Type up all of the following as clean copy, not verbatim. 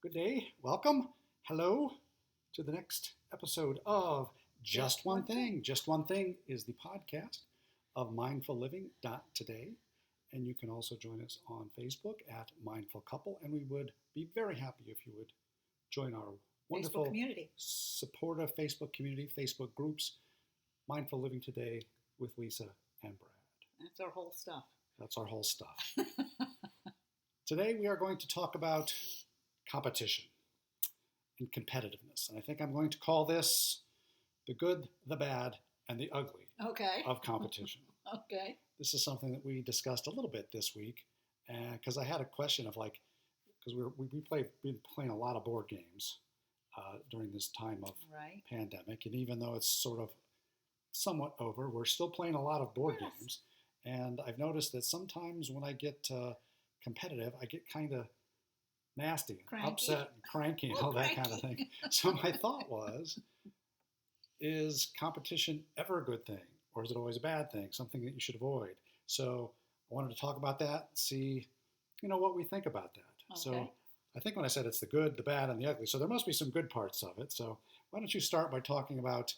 Good day. Welcome. Hello to the next episode of Just One Thing. Just One Thing is the podcast of Mindful Living Today. And you can also join us on Facebook at Mindful Couple. And we would be very happy if you would join our wonderful Facebook community, supportive Facebook community, Facebook groups, Mindful Living Today with Lisa and Brad. That's our whole stuff. That's our whole stuff. Today we are going to talk about competition and competitiveness. And I think I'm going to call this the good, the bad, and the ugly of competition. Okay. This is something that we discussed a little bit this week because I had a question of because we've been playing a lot of board games during this time of pandemic. And even though it's sort of somewhat over, we're still playing a lot of board games. And I've noticed that sometimes when I get competitive, I get kind of nasty, upset, and cranky, and all that kind of thing. So my thought was, is competition ever a good thing? Or is it always a bad thing, something that you should avoid? So I wanted to talk about that, see, what we think about that. Okay. So I think when I said it's the good, the bad, and the ugly, so there must be some good parts of it. So why don't you start by talking about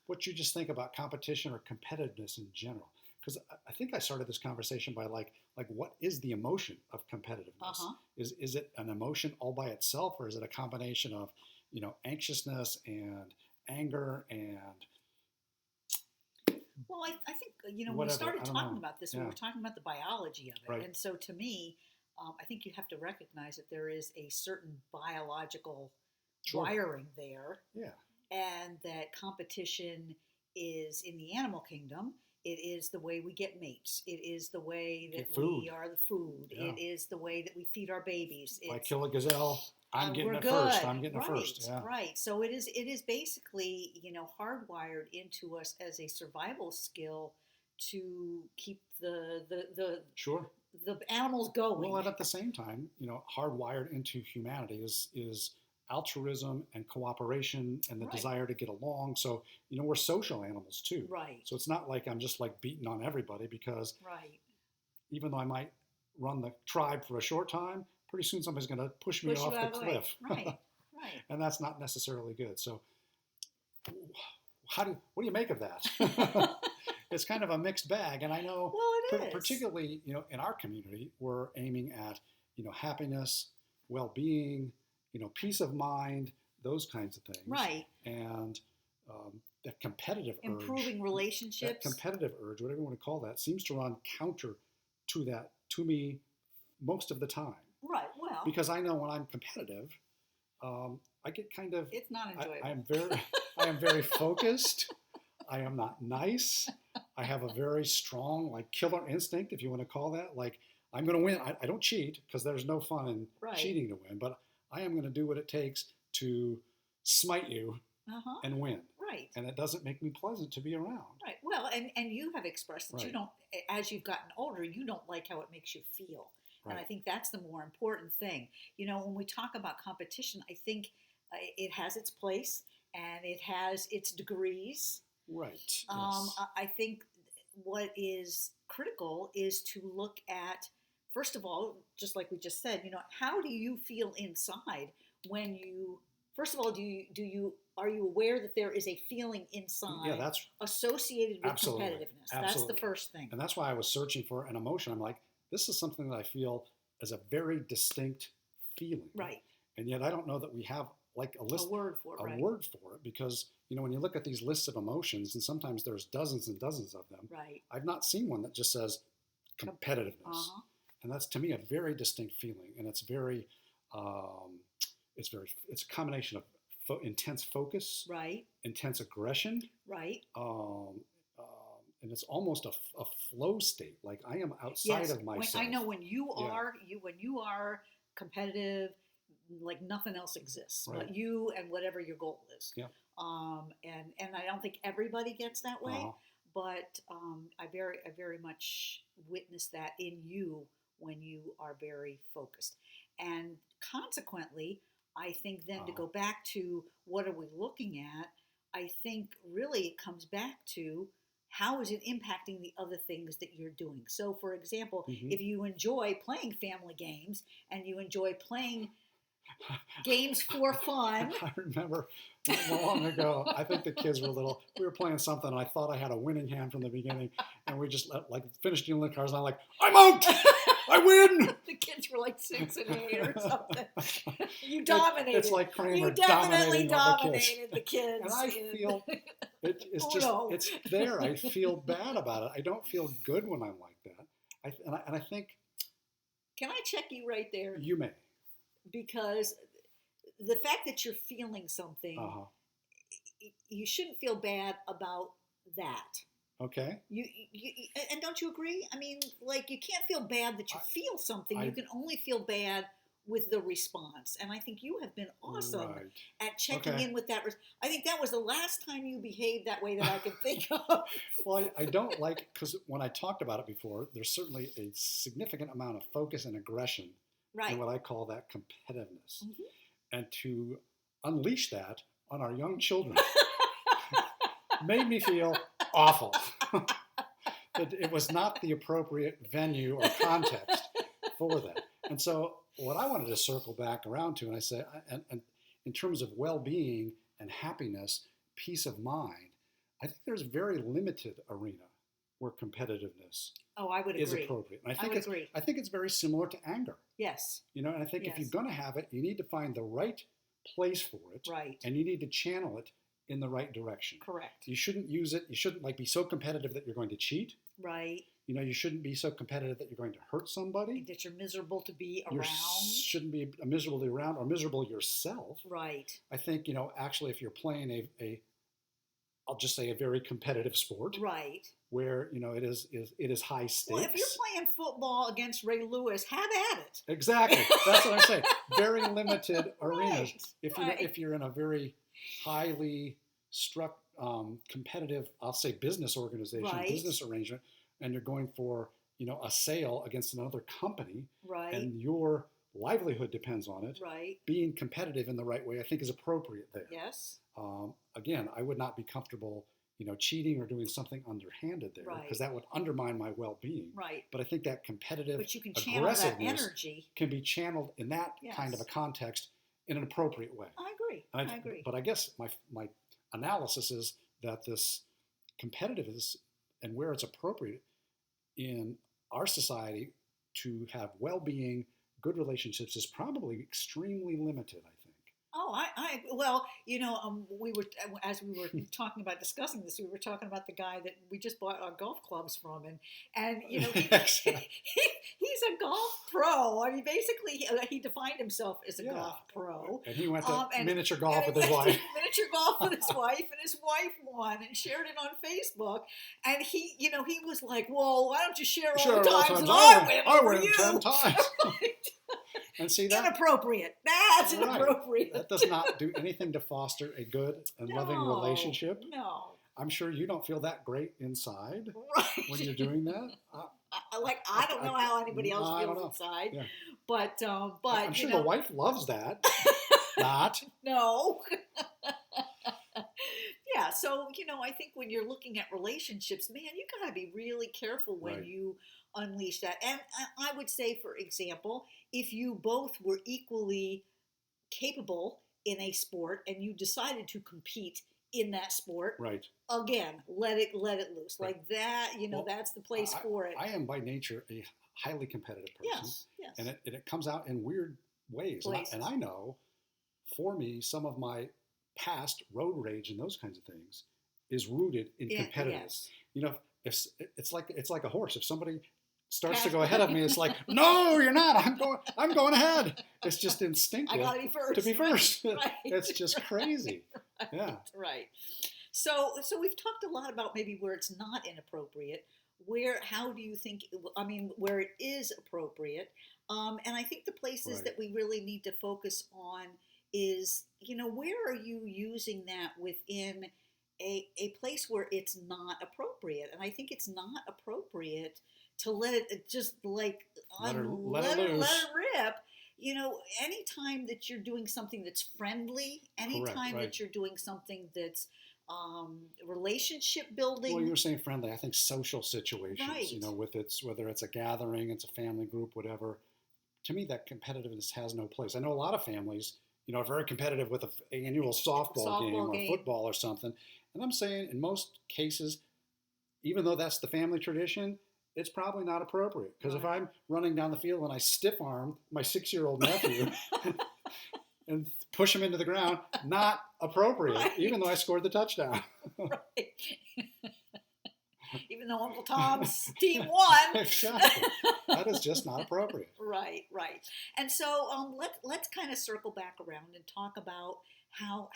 what you just think about competition or competitiveness in general? Because I think I started this conversation by what is the emotion of competitiveness? Is it an emotion all by itself, or is it a combination of, anxiousness and anger and Well, I think, when whatever, we started talking about this, we Yeah. were talking about the biology of it. Right. And so to me, I think you have to recognize that there is a certain biological wiring there. Yeah. And that competition is in the animal kingdom. It is the way we get mates. It is the way that we are the food. Yeah. It is the way that we feed our babies. If I kill a gazelle, I'm getting it good. first. I'm getting it first. Yeah. Right. So it is basically, hardwired into us as a survival skill to keep the animals going. Well, and at the same time, hardwired into humanity is altruism and cooperation and the desire to get along. So, we're social animals too. Right. So it's not like I'm just beating on everybody because even though I might run the tribe for a short time, pretty soon somebody's going to push me off the cliff. Right. And that's not necessarily good. So what do you make of that? It's kind of a mixed bag. And I know particularly, in our community, we're aiming at, happiness, well-being, peace of mind, those kinds of things. Right. And that competitive improving relationships. That competitive urge, whatever you want to call that, seems to run counter to that to me most of the time. Right. Well, because I know when I'm competitive, I get kind of. It's not enjoyable. I am very focused. I am not nice. I have a very strong killer instinct, if you want to call that. I'm going to win. I don't cheat because there's no fun in cheating to win, but I am going to do what it takes to smite you and win. Right. And it doesn't make me pleasant to be around. Right. Well, and you have expressed that you don't, as you've gotten older, you don't like how it makes you feel. Right. And I think that's the more important thing. When we talk about competition, I think it has its place and it has its degrees. Right. Yes. I think what is critical is to look at, first of all, just like we just said, how do you feel inside when you, first of all, are you aware that there is a feeling inside that's associated with absolutely, competitiveness? Absolutely. That's the first thing. And that's why I was searching for an emotion. I'm like, this is something that I feel as a very distinct feeling. Right. And yet I don't know that we have a list, a word for it, because, when you look at these lists of emotions, and sometimes there's dozens and dozens of them. Right. I've not seen one that just says competitiveness. And that's, to me, a very distinct feeling. And it's very, it's a combination of intense focus, intense aggression, and it's almost a flow state. Like I am outside of myself. I know when you are competitive, like nothing else exists but you and whatever your goal is. Yeah. And I don't think everybody gets that way, but I very much witness that in you when you are very focused. And consequently, I think then to go back to what are we looking at, I think really it comes back to how is it impacting the other things that you're doing. So, for example, if you enjoy playing family games and you enjoy playing Games for fun. I remember not long ago, I think the kids were little. We were playing something, and I thought I had a winning hand from the beginning, and we just finished dealing the cards, and I'm like, I'm out! I win! The kids were like 6 and 8 or something. You dominated. It's like Kramer you definitely dominating the kids. And I feel it's there. I feel bad about it. I don't feel good when I'm like that. And I think. Can I check you right there? You may. Because the fact that you're feeling something, you shouldn't feel bad about that. Okay. You and don't you agree? I mean, like, you can't feel bad that you feel something. You can only feel bad with the response. And I think you have been awesome at checking in with that. I think that was the last time you behaved that way that I can think of. Well, I don't like, because when I talked about it before, there's certainly a significant amount of focus and aggression in what I call that competitiveness. Mm-hmm. And to unleash that on our young children made me feel awful. That it was not the appropriate venue or context for that. And so what I wanted to circle back around to, and I say, and in terms of well-being and happiness, peace of mind, I think there's a very limited arena where competitiveness is appropriate. And I think it's very similar to anger. Yes. And I think if you're going to have it, you need to find the right place for it. Right. And you need to channel it in the right direction. Correct. You shouldn't use it. You shouldn't be so competitive that you're going to cheat. Right. You shouldn't be so competitive that you're going to hurt somebody. That you're miserable to be around. You shouldn't be miserable to be around or miserable yourself. Right. I think, actually, if you're playing I'll just say a very competitive sport. Right. Where, it is high stakes. Well, if you're playing football against Ray Lewis, have at it. Exactly. That's what I'm saying. Very limited arenas. If you're in a very highly struck competitive, I'll say business organization, business arrangement, and you're going for, a sale against another company, and your livelihood depends on it, being competitive in the right way, I think, is appropriate there. Yes. Again, I would not be comfortable, cheating or doing something underhanded there, because that would undermine my well-being. Right. But I think that competitive but you can channel that energy can be channeled in that kind of a context in an appropriate way. I agree. I agree. But I guess my analysis is that this competitiveness and where it's appropriate in our society to have well-being, good relationships is probably extremely limited, I think. Oh, we were, as we were talking about discussing this, we were talking about the guy that we just bought our golf clubs from, and he's a golf pro. I mean, basically, he defined himself as a golf pro. And he went to miniature golf with his wife. Miniature golf with his wife, and his wife won and shared it on Facebook. And he was like, "Well, why don't you share all the times that I win 10 times?" And see that inappropriate. That's inappropriate. That does not do anything to foster a good and loving relationship. No. I'm sure you don't feel that great inside when you're doing that. I don't know how anybody else feels inside. Yeah. But I'm sure the wife loves that. Not. No. Yeah. So I think when you're looking at relationships, man, you gotta be really careful when you unleash that. And I would say, for example, if you both were equally capable in a sport and you decided to compete in that sport, again, let it loose. Like that, that's the place for it. I am by nature a highly competitive person. Yes. And it comes out in weird ways. And I know, for me, some of my past road rage and those kinds of things is rooted in competitiveness. Yes. If it's like a horse. If somebody starts to go ahead of me, it's like, no, you're not. I'm going ahead. It's just instinctive. I gotta be first. To be first. It's just crazy. Yeah. Right. So we've talked a lot about maybe where it's not inappropriate. How do you think? Where it is appropriate. And I think the places that we really need to focus on is, where are you using that within a place where it's not appropriate? And I think it's not appropriate to let it just let it rip. Anytime that you're doing something that's friendly, anytime that you're doing something that's relationship building. Well, you were saying friendly. I think social situations, whether it's a gathering, it's a family group, whatever, to me, that competitiveness has no place. I know a lot of families, are very competitive with an annual softball game or football or something. And I'm saying in most cases, even though that's the family tradition, it's probably not appropriate. Because if I'm running down the field and I stiff arm my 6-year-old nephew and push him into the ground, not appropriate, even though I scored the touchdown. Right. Even though Uncle Tom's team won. Exactly. That is just not appropriate. Right. And so let's kind of circle back around and talk about how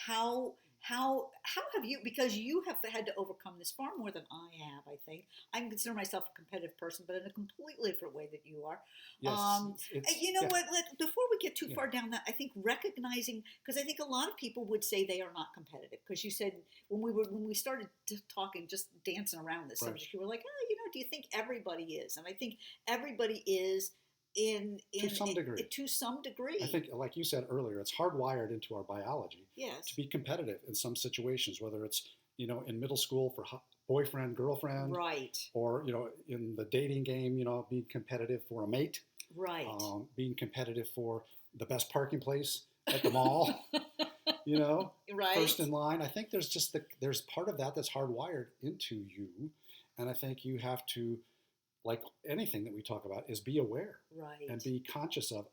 have you, because you have had to overcome this far more than I have, I think. I consider myself a competitive person, but in a completely different way that you are. Yes. What, before we get too far down that, I think recognizing, because I think a lot of people would say they are not competitive, because you said when we started talking, just dancing around this subject, you were like, do you think everybody is? And I think everybody is to some degree. I think, like you said earlier, it's hardwired into our biology to be competitive in some situations, whether it's in middle school for boyfriend, girlfriend, right, or in the dating game, being competitive for a mate, right, being competitive for the best parking place at the mall, right, first in line. I think there's part of that that's hardwired into you, and I think you have to, like anything that we talk about, is be aware and be conscious of,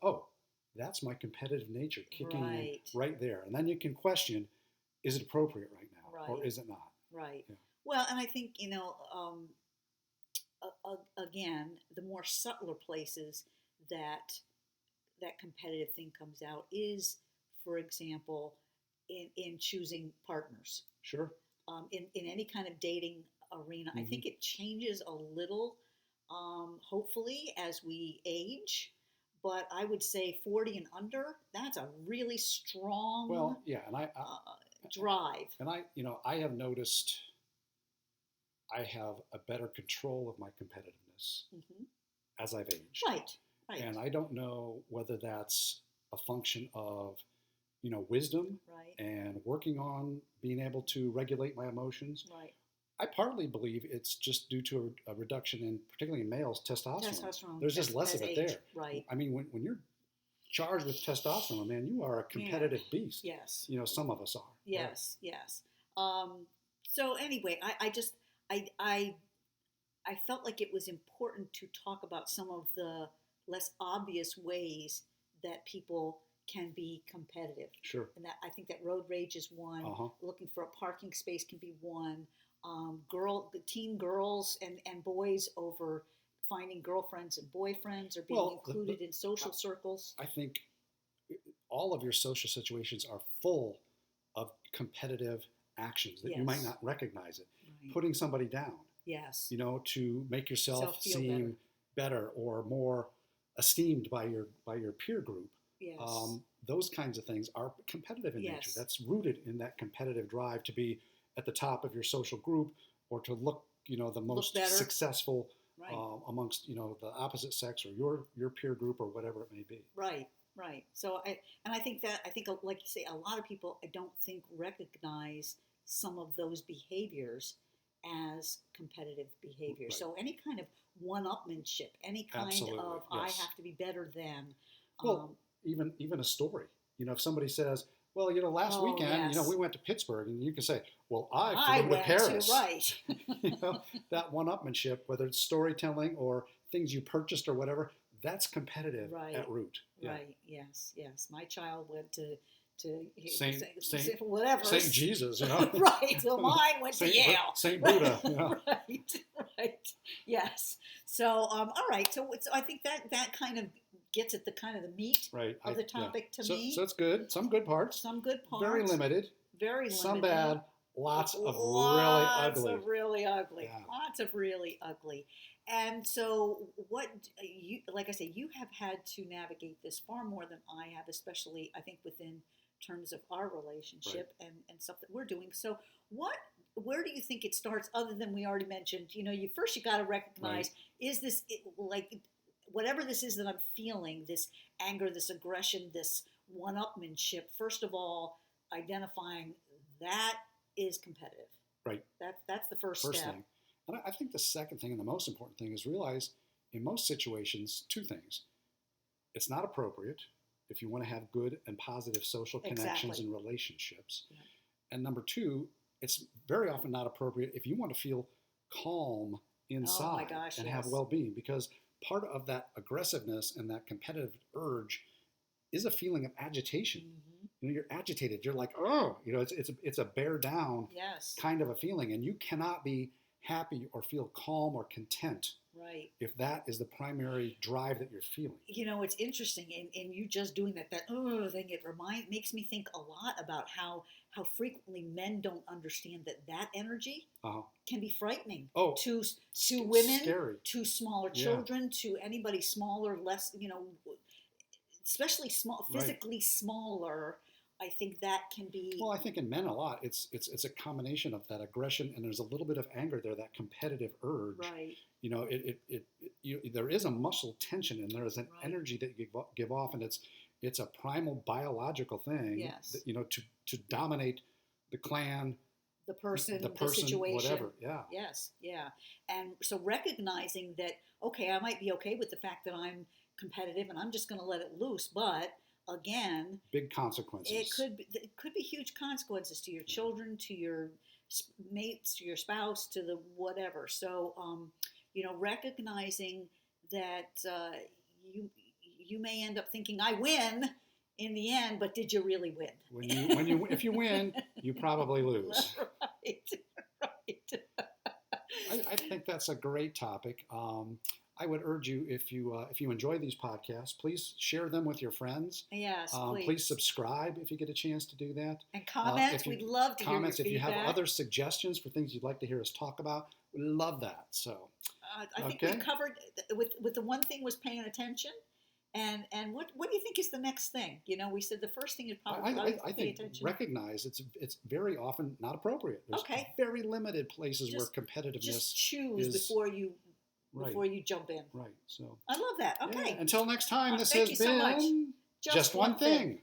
that's my competitive nature kicking in right there. And then you can question, is it appropriate right now or is it not? Right. Yeah. Well, and I think, again, the more subtler places that competitive thing comes out is, for example, in choosing partners. Sure. In any kind of dating arena, I think it changes a little, hopefully, as we age. But I would say 40 and under, that's a really strong drive. And I have noticed I have a better control of my competitiveness as I've aged. Right. And I don't know whether that's a function of, wisdom and working on being able to regulate my emotions. Right. I partly believe it's just due to a reduction in, particularly in males, testosterone. There's just less of it there. Right. I mean, when you're charged with testosterone, man, you are a competitive beast. Yes. Some of us are. Yes. Right? Yes. So anyway, I felt like it was important to talk about some of the less obvious ways that people can be competitive. Sure. And that I think that road rage is one. Looking for a parking space can be one. Teen girls and boys over finding girlfriends and boyfriends or being included in social circles. I think all of your social situations are full of competitive actions that you might not recognize it. Right. Putting somebody down. Yes. To make yourself seem better or more esteemed by your peer group. Yes. Those kinds of things are competitive in nature. That's rooted in that competitive drive to be at the top of your social group or to look, the most successful amongst, the opposite sex or your peer group or whatever it may be. Right. So I think like you say, a lot of people I don't think recognize some of those behaviors as competitive behavior. Right. So any kind of one-upmanship, any kind of I have to be better than. Well, even a story. If somebody says, well, last weekend, we went to Pittsburgh, and you can say, well, I flew to Paris. That one-upmanship, whether it's storytelling or things you purchased or whatever, that's competitive at root. Yeah. Right. Yes. My child went to whatever. Saint Jesus, Right. So mine went to Yale. Saint Buddha. Right. Yes. So, all right. So I think that kind of gets at the kind of the meat of the topic to me. So it's good. Some good parts. Very limited. Some bad. Lots of really ugly. Yeah. Lots of really ugly. And so what like I say, you have had to navigate this far more than I have, especially I think within terms of our relationship and stuff that we're doing. So where do you think it starts, other than we already mentioned, you got to recognize, is this like whatever this is that I'm feeling, this anger, this aggression, this one-upmanship, first of all, identifying that is competitive. Right. That's the first step. Thing. And I think the second thing and the most important thing is realize in most situations, two things. it's not appropriate if you want to have good and positive social connections and relationships. Yeah. And number two, it's very often not appropriate if you want to feel calm inside and have well-being, because part of that aggressiveness and that competitive urge is a feeling of agitation. Mm-hmm. You know, you're agitated. You're like, oh, you know, it's a bear down kind of a feeling, and you cannot be happy or feel calm or content if that is the primary drive that you're feeling. You know, it's interesting, and you just doing that thing, it makes me think a lot about how frequently men don't understand that energy can be frightening to women, scary. To smaller children, to anybody smaller, less, you know, especially small, physically smaller. I think that can be. Well, I think in men a lot, it's a combination of that aggression, and there's a little bit of anger there, that competitive urge. Right. You know, there is a muscle tension, and there is an energy that you give off, and it's a primal biological thing. Yes. That, you know, to dominate the clan, the person, the situation, whatever. Yeah. Yes. Yeah. And so recognizing that, okay, I might be okay with the fact that I'm competitive and I'm just going to let it loose, but again, big consequences. It could be huge consequences to your children, to your mates, to your spouse, to the whatever. So, you know, recognizing that you may end up thinking I win in the end, but did you really win? If you win, you probably lose. Right. I think that's a great topic. I would urge you, if you enjoy these podcasts, please share them with your friends. Yes, please. Please subscribe if you get a chance to do that. And comments, we'd love to hear your feedback. If you have other suggestions for things you'd like to hear us talk about, we'd love that. So, I think we covered with the one thing was paying attention. And what do you think is the next thing? You know, we said the first thing is probably I think attention. Recognize it's very often not appropriate. There's very limited places where competitiveness just choose before you jump in. Right. So I love that. Okay. Yeah. Until next time, this has been so much. Just one thing.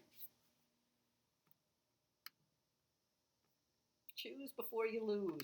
Choose before you lose.